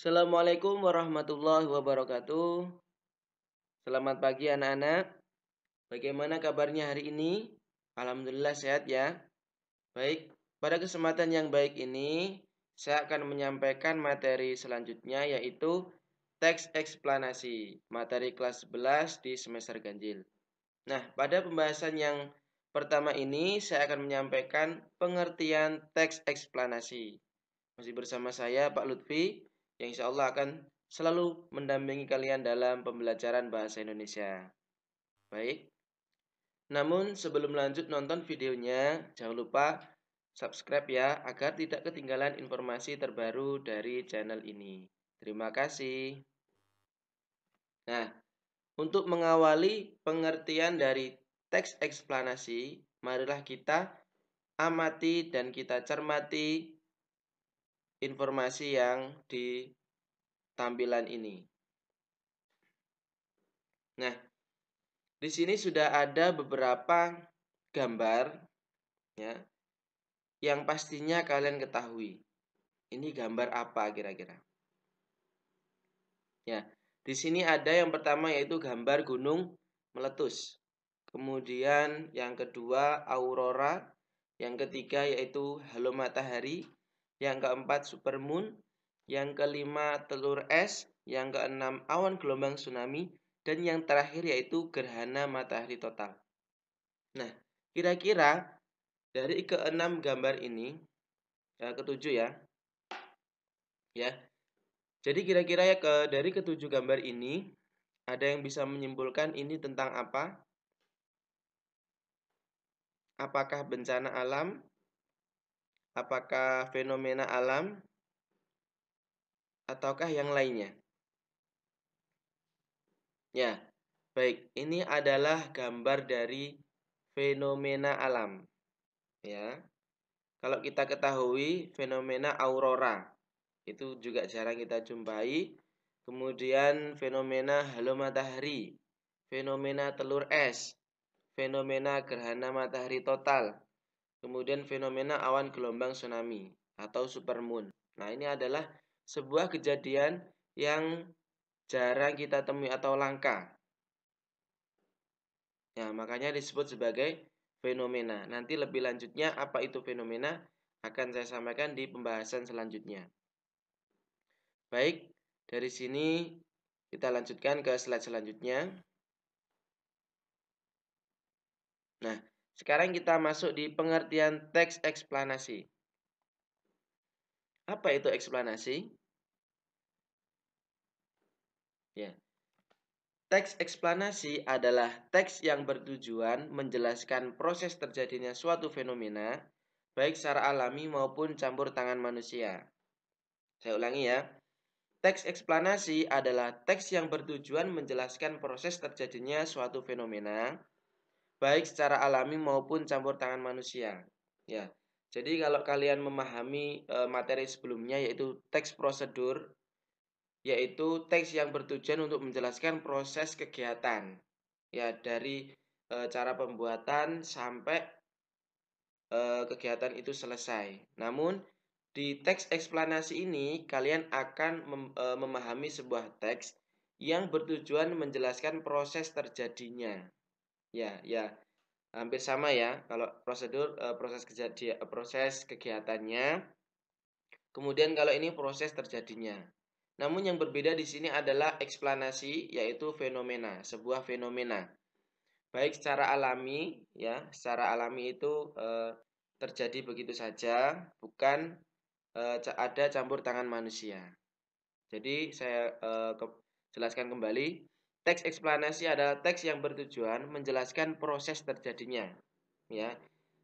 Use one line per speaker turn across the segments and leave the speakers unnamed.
Assalamualaikum warahmatullahi wabarakatuh. Selamat pagi anak-anak. Bagaimana kabarnya hari ini? Alhamdulillah sehat ya. Baik, pada kesempatan yang baik ini saya akan menyampaikan materi selanjutnya yaitu teks eksplanasi, materi kelas 11 di semester ganjil. Nah, pada pembahasan yang pertama ini saya akan menyampaikan pengertian teks eksplanasi. Masih bersama saya Pak Lutfi yang insya Allah akan selalu mendampingi kalian dalam pembelajaran bahasa Indonesia. Baik, namun sebelum lanjut nonton videonya, jangan lupa subscribe ya agar tidak ketinggalan informasi terbaru dari channel ini. Terima kasih. Nah, untuk mengawali pengertian dari teks eksplanasi, marilah kita amati dan kita cermati informasi yang di tampilan ini. Nah, di sini sudah ada beberapa gambar ya, yang pastinya kalian ketahui. Ini gambar apa kira-kira? Ya, di sini ada yang pertama yaitu gambar gunung meletus. Kemudian yang kedua aurora, yang ketiga yaitu halo matahari, yang keempat supermoon, yang kelima telur es, yang keenam awan gelombang tsunami, dan yang terakhir yaitu gerhana matahari total. Nah, kira-kira dari keenam gambar ini, ketujuh ya, Jadi kira-kira dari ketujuh gambar ini, ada yang bisa menyimpulkan ini tentang apa? Apakah bencana alam? Apakah fenomena alam? Ataukah yang lainnya? Ya, baik. Ini adalah gambar dari fenomena alam. Ya, kalau kita ketahui fenomena aurora itu juga jarang kita jumpai. Kemudian fenomena halo matahari, fenomena telur es, fenomena gerhana matahari total, kemudian fenomena awan gelombang tsunami atau supermoon. Nah, ini adalah sebuah kejadian yang jarang kita temui atau langka. Ya, makanya disebut sebagai fenomena. Nanti lebih lanjutnya apa itu fenomena akan saya sampaikan di pembahasan selanjutnya. Baik, dari sini kita lanjutkan ke slide selanjutnya. Nah, sekarang kita masuk di pengertian teks eksplanasi. Apa itu eksplanasi? Ya. Teks eksplanasi adalah teks yang bertujuan menjelaskan proses terjadinya suatu fenomena, baik secara alami maupun campur tangan manusia. Saya ulangi ya. Teks eksplanasi adalah teks yang bertujuan menjelaskan proses terjadinya suatu fenomena, baik secara alami maupun campur tangan manusia. Ya. Jadi kalau kalian memahami materi sebelumnya yaitu teks prosedur, yaitu teks yang bertujuan untuk menjelaskan proses kegiatan. Ya, dari cara pembuatan sampai kegiatan itu selesai. Namun di teks eksplanasi ini kalian akan memahami sebuah teks yang bertujuan menjelaskan proses terjadinya. Ya, hampir sama ya. Kalau prosedur proses kegiatannya, kemudian kalau ini proses terjadinya. Namun yang berbeda di sini adalah eksplanasi, yaitu fenomena, sebuah fenomena. Baik secara alami, ya, secara alami itu terjadi begitu saja, bukan ada campur tangan manusia. Jadi saya jelaskan kembali, teks eksplanasi adalah teks yang bertujuan menjelaskan proses terjadinya, ya,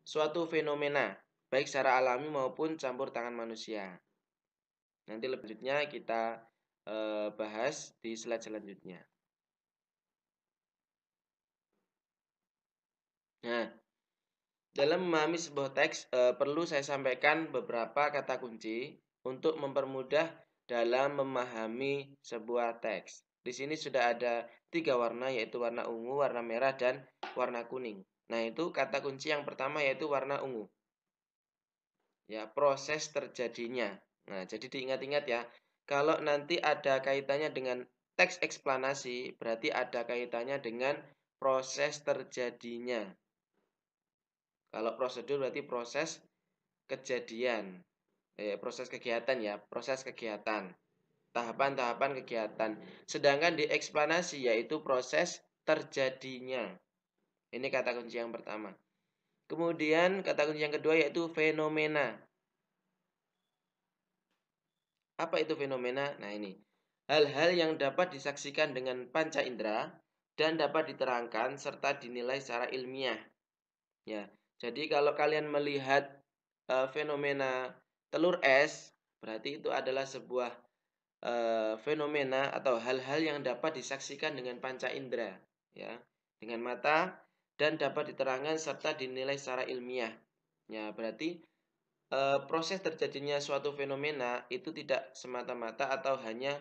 suatu fenomena, baik secara alami maupun campur tangan manusia. Nanti lebih lanjutnya kita bahas di slide selanjutnya. Nah, dalam memahami sebuah teks perlu saya sampaikan beberapa kata kunci untuk mempermudah dalam memahami sebuah teks. Di sini sudah ada 3 warna yaitu warna ungu, warna merah, dan warna kuning. Nah, itu kata kunci yang pertama yaitu warna ungu. Ya, proses terjadinya. Nah, jadi diingat-ingat ya. Kalau nanti ada kaitannya dengan teks eksplanasi, berarti ada kaitannya dengan proses terjadinya. Kalau prosedur berarti proses kejadian. Proses kegiatan ya, proses kegiatan. Tahapan-tahapan kegiatan. Sedangkan di eksplanasi yaitu proses terjadinya. Ini kata kunci yang pertama. Kemudian kata kunci yang kedua yaitu fenomena. Apa itu fenomena? Nah ini. Hal-hal yang dapat disaksikan dengan panca indera dan dapat diterangkan serta dinilai secara ilmiah. Ya. Jadi kalau kalian melihat fenomena telur es, berarti itu adalah sebuah fenomena atau hal-hal yang dapat disaksikan dengan panca indera, ya, dengan mata dan dapat diterangkan serta dinilai secara ilmiah. Ya, berarti proses terjadinya suatu fenomena itu tidak semata-mata atau hanya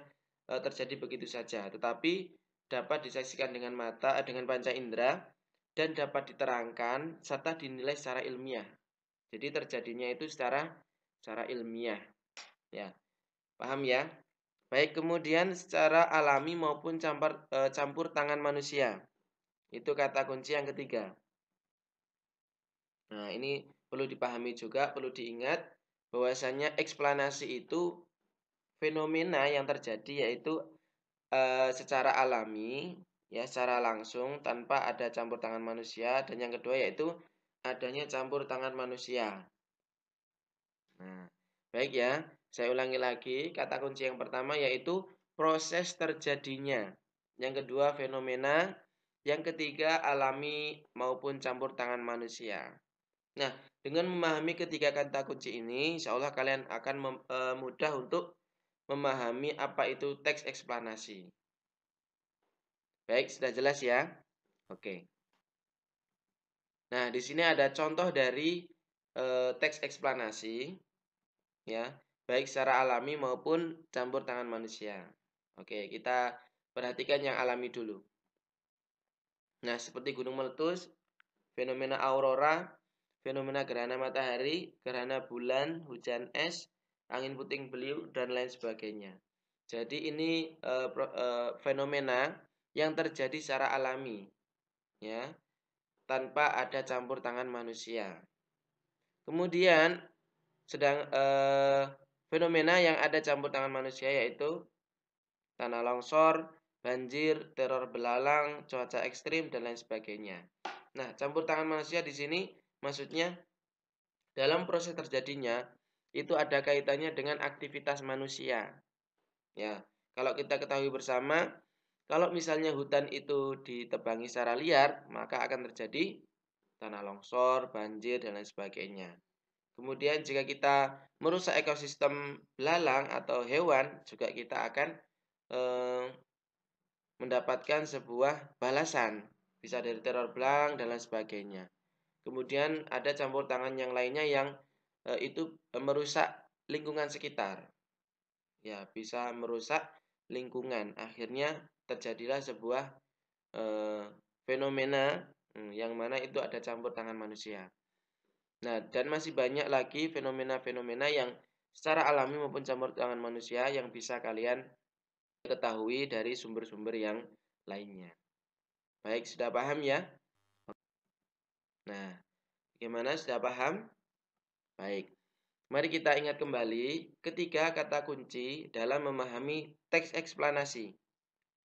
terjadi begitu saja, tetapi dapat disaksikan dengan mata, dengan panca indera dan dapat diterangkan serta dinilai secara ilmiah. Jadi terjadinya itu secara ilmiah. Ya, paham ya? Baik, kemudian secara alami maupun campur tangan manusia. Itu kata kunci yang ketiga. Nah, ini perlu dipahami juga, perlu diingat bahwasanya eksplanasi itu fenomena yang terjadi yaitu secara alami, ya, secara langsung tanpa ada campur tangan manusia, dan yang kedua yaitu adanya campur tangan manusia. Nah, baik ya, saya ulangi lagi, kata kunci yang pertama yaitu proses terjadinya. Yang kedua fenomena, yang ketiga alami maupun campur tangan manusia. Nah, dengan memahami ketiga kata kunci ini, insya Allah kalian akan mudah untuk memahami apa itu teks eksplanasi. Baik, sudah jelas ya? Oke. Nah, di sini ada contoh dari teks eksplanasi, ya, baik secara alami maupun campur tangan manusia. Oke, kita perhatikan yang alami dulu. Nah, seperti gunung meletus, fenomena aurora, fenomena gerhana matahari, gerhana bulan, hujan es, angin puting beliung, dan lain sebagainya. Jadi ini fenomena yang terjadi secara alami, ya, tanpa ada campur tangan manusia. Kemudian fenomena yang ada campur tangan manusia yaitu tanah longsor, banjir, teror belalang, cuaca ekstrim, dan lain sebagainya. Nah, campur tangan manusia di sini maksudnya dalam proses terjadinya itu ada kaitannya dengan aktivitas manusia. Ya, kalau kita ketahui bersama, kalau misalnya hutan itu ditebangi secara liar, maka akan terjadi tanah longsor, banjir, dan lain sebagainya. Kemudian jika kita merusak ekosistem belalang atau hewan, juga kita akan mendapatkan sebuah balasan, bisa dari teror belalang dan lain sebagainya. Kemudian ada campur tangan yang lainnya yang itu merusak lingkungan sekitar. Ya, bisa merusak lingkungan. Akhirnya terjadilah sebuah fenomena yang mana itu ada campur tangan manusia. Nah, dan masih banyak lagi fenomena-fenomena yang secara alami maupun campur tangan manusia yang bisa kalian ketahui dari sumber-sumber yang lainnya. Baik, sudah paham ya? Nah, bagaimana, sudah paham? Baik. Mari kita ingat kembali ketiga kata kunci dalam memahami teks eksplanasi.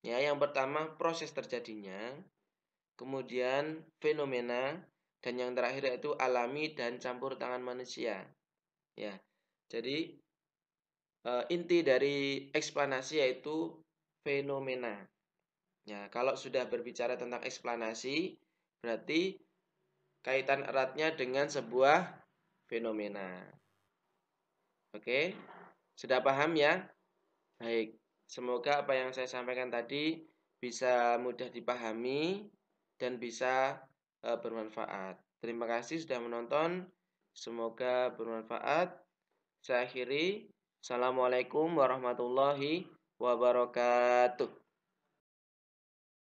Ya, yang pertama proses terjadinya, kemudian fenomena, dan yang terakhir yaitu alami dan campur tangan manusia. Ya. Jadi inti dari eksplanasi yaitu fenomena. Ya, kalau sudah berbicara tentang eksplanasi, berarti kaitan eratnya dengan sebuah fenomena. Oke, sudah paham ya? Baik, semoga apa yang saya sampaikan tadi bisa mudah dipahami dan bisa bermanfaat. Terima kasih sudah menonton. Semoga bermanfaat. Saya akhiri. Assalamualaikum warahmatullahi wabarakatuh.